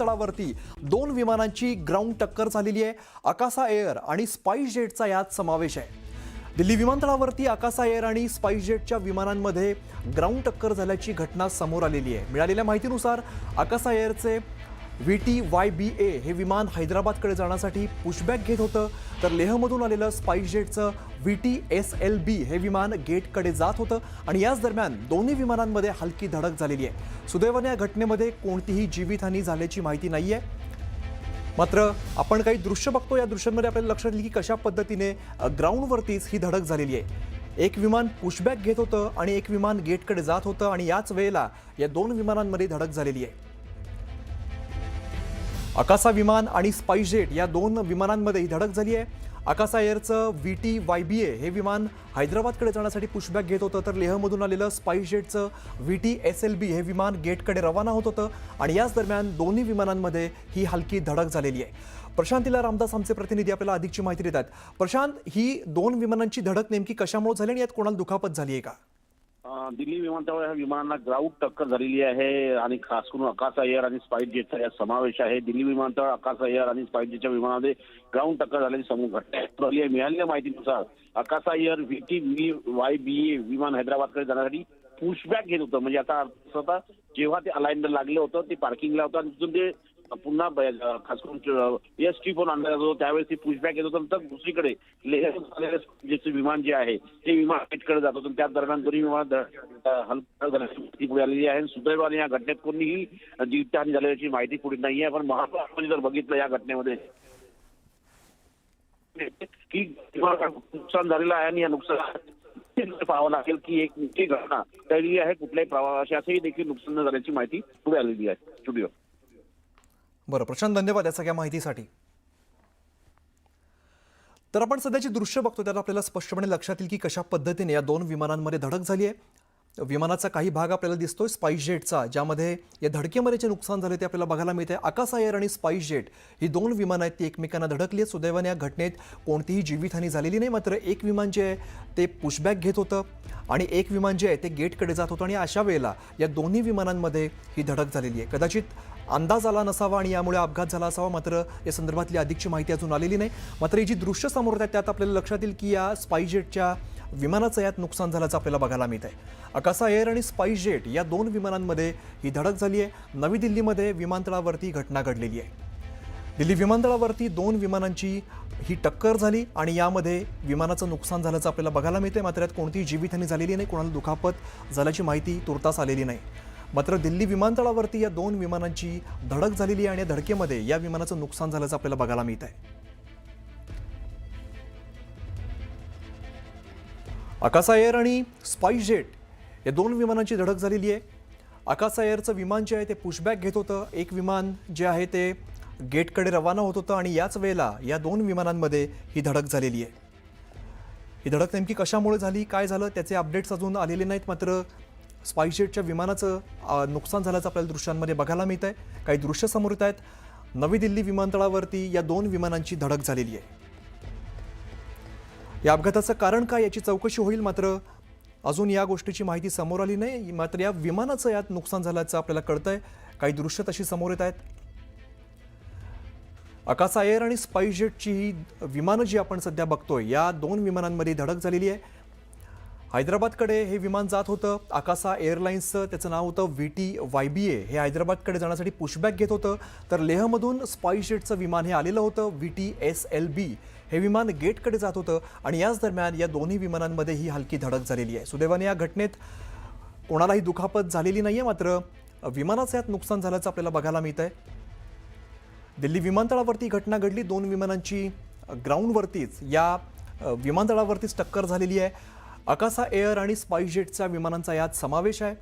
तळावरती दोन विमानांची ग्राउंड टक्कर झालेली आहे। आकासा एअर आणि स्पाइस जेटचा यात समावेश आहे। दिल्ली विमानतळावरती आकासा एअर आणि स्पाइस जेटच्या विमानांमध्ये ग्राउंड टक्कर झाल्याची घटना समोर आलेली आहे। मिळालेल्या माहितीनुसार आकासा एअरचे VTYBA हे विमान हैदराबादकडे जाण्यासाठी पुशबॅक घेत होतं, तर लेहमधून आलेलं स्पाइस जेटचं VTSLB हे विमान गेटकडे जात होतं आणि याच दरम्यान दोन्ही विमानांमध्ये हलकी धडक झालेली आहे। सुदैवाने या घटनेमध्ये कोणतीही जीवितहानी झाल्याची माहिती नाहीये। मात्र आपण काही दृश्य बघतो, या दृश्यांमध्ये आपल्याला लक्षात येईल की कशा पद्धतीने ग्राउंडवरतीच ही धडक झालेली आहे। एक विमान पुशबॅक घेत होतं आणि एक विमान गेटकडे जात होतं आणि याच वेळेला या दोन विमानांमध्ये धडक झालेली आहे। आकासा विमान आणि स्पाइस जेट या दोन विमानांमध्ये ही धडक झाली आहे। आकासा एअरचं VTYBA हे विमान हैदराबादकडे जाण्यासाठी पुशबॅक घेत होतं, तर लेहमधून आलेलं स्पाइस जेटचं VTSLB हे विमान गेटकडे रवाना होत होतं आणि याच दरम्यान दोन्ही विमानांमध्ये ही हलकी धडक झालेली आहे। प्रशांतीला रामदास आमचे प्रतिनिधी आपल्याला अधिकची माहिती देतात। प्रशांत, ही दोन विमानांची धडक नेमकी कशामुळे झाली आणि यात कोणाला दुखापत झाली आहे का? दिल्ली विमानतळावर ह्या विमानांना ग्राउंड टक्कर झालेली आहे आणि खास करून आकासा एअर आणि स्पाइस जेटचा यात समावेश आहे। दिल्ली विमानतळ आकासा एअर आणि स्पाइस जेटच्या विमानामध्ये ग्राउंड टक्कर झाल्याची समोर घटना आली आहे। मिळालेल्या माहितीनुसार आकासा एअर VTYBA विमान हैदराबादकडे जाण्यासाठी पुशबॅक घेत होतं, म्हणजे आता होता जेव्हा ते अलाइनमेंट लागलं होतं ते पार्किंगला होतं आणि तिथून ते पुन्हा खास करून एसटी पण आणला जातो, त्यावेळेस ते पुशबॅक येत होतं। तर दुसरीकडे लेह विमान जे आहे ते विमान गेटकडे जात होतं, त्या दरम्यान दोन्ही विमान हलकी झाल्याची पुढे आलेली आहे। सुदैवाने या घटनेत कोणीही जीवितहानी झाल्याची माहिती पुढे नाही आहे। पण महत्त्वाचं जर बघितलं या घटनेमध्ये की नुकसान झालेलं आहे आणि या नुकसान पाहावं लागेल की एक मोठी घटना टळली आहे, कुठल्याही प्रवाशाचंही देखील नुकसान न झाल्याची माहिती पुढे आलेली आहे। स्टुडिओ बरं प्रशांत, धन्यवाद या सगळ्या माहितीसाठी। तर आपण सध्याची दृश्य बघतो त्यात आपल्याला स्पष्टपणे लक्षात येईल की कशा पद्धतीने या दोन विमानांमध्ये धडक झाली आहे। विमानाचा काही भाग आपल्याला दिसतोय स्पाइस जेटचा, ज्यामध्ये या धडकेमध्ये जे नुकसान झाले ते आपल्याला बघायला मिळते। आकासा एअर आणि स्पाइस जेट ही दोन विमानं आहेत ती एकमेकांना धडकली आहेत। सुदैवाने या घटनेत कोणतीही जीवितहानी झालेली नाही। मात्र एक विमान जे आहे ते पुशबॅक घेत होतं आणि एक विमान जे आहे ते गेटकडे जात होतं आणि अशा वेळेला या दोन्ही विमानांमध्ये ही धडक झालेली आहे। कदाचित अंदाज आला नसावा आणि यामुळे अपघात झाला असावा, मात्र या संदर्भातली अधिकची माहिती अजून आलेली नाही। मात्र ही जी दृश्य समोर येतात त्यात आपल्याला लक्षात येईल की या स्पाइस जेटच्या विमानाचं यात नुकसान झाल्याचं आपल्याला बघायला मिळत आहे। आकासा एअर आणि स्पाइस जेट या दोन विमानांमध्ये ही धडक झाली आहे। नवी दिल्लीमध्ये विमानतळावरती घटना घडलेली आहे। दिल्ली विमानतळावरती दोन विमानांची ही टक्कर झाली आणि यामध्ये विमानाचं नुकसान झाल्याचं आपल्याला बघायला मिळते। मात्र यात कोणतीही जीवितहानी झालेली नाही, कोणाला दुखापत झाल्याची माहिती तुर्तास आलेली नाही। मात्र दिल्ली विमानतळावरती या दोन विमानांची धडक झालेली आहे आणि या धडकेमध्ये या विमानाचं नुकसान झाल्याचं आपल्याला बघायला मिळत आहे। आकासा एअर आणि स्पाइस जेट या दोन विमानांची धडक झालेली आहे। आकासा एअरचं विमान जे आहे ते पुशबॅक घेत होतं, एक विमान जे आहे ते गेटकडे रवाना होत होतं आणि याच वेळेला या दोन विमानांमध्ये ही धडक झालेली आहे। ही धडक नेमकी कशामुळे झाली, काय झालं त्याचे अपडेट्स अजून आलेले नाहीत। मात्र स्पाइस जेटच्या विमानाचं नुकसान झाल्याचं आपल्याला दृश्यांमध्ये बघायला मिळत आहे। काही दृश्य समोर येत आहेत। नवी दिल्ली विमानतळावरती या दोन विमानांची धडक झालेली आहे। या अपघाताचं कारण काय याची चौकशी होईल, मात्र अजून या गोष्टीची माहिती समोर आली नाही। मात्र या विमानाचं यात नुकसान झाल्याचं आपल्याला कळतंय। काही दृश्य तशी समोर येत आहेत। आकासा एअर आणि स्पाइस जेटची ही विमानं जी आपण सध्या बघतोय या दोन विमानांमध्ये धडक झालेली आहे। हैदराबादकडे हे विमान जात होतं, आकासा एअरलाइन्सचं त्याचं नाव होतं VTYBA हे हैदराबादकडे जाण्यासाठी पुशबॅक घेत होतं, तर लेहमधून स्पाइस जेटचं विमान हे आलेलं होतं VTSLB हे विमान गेटकडे जात होतं आणि याच दरम्यान या दोन्ही विमानांमध्ये ही हलकी धडक झालेली आहे। सुदैवाने या घटनेत कोणालाही दुखापत झालेली नाहीये, मात्र विमानाचं यात नुकसान झाल्याचं आपल्याला बघायला मिळत आहे। दिल्ली विमानतळावरती घटना घडली, दोन विमानांची ग्राउंडवरतीच या विमानतळावरतीच टक्कर झालेली आहे। आकासा एअर आणि स्पाइस जेटच्या विमानांचा यात समावेश आहे।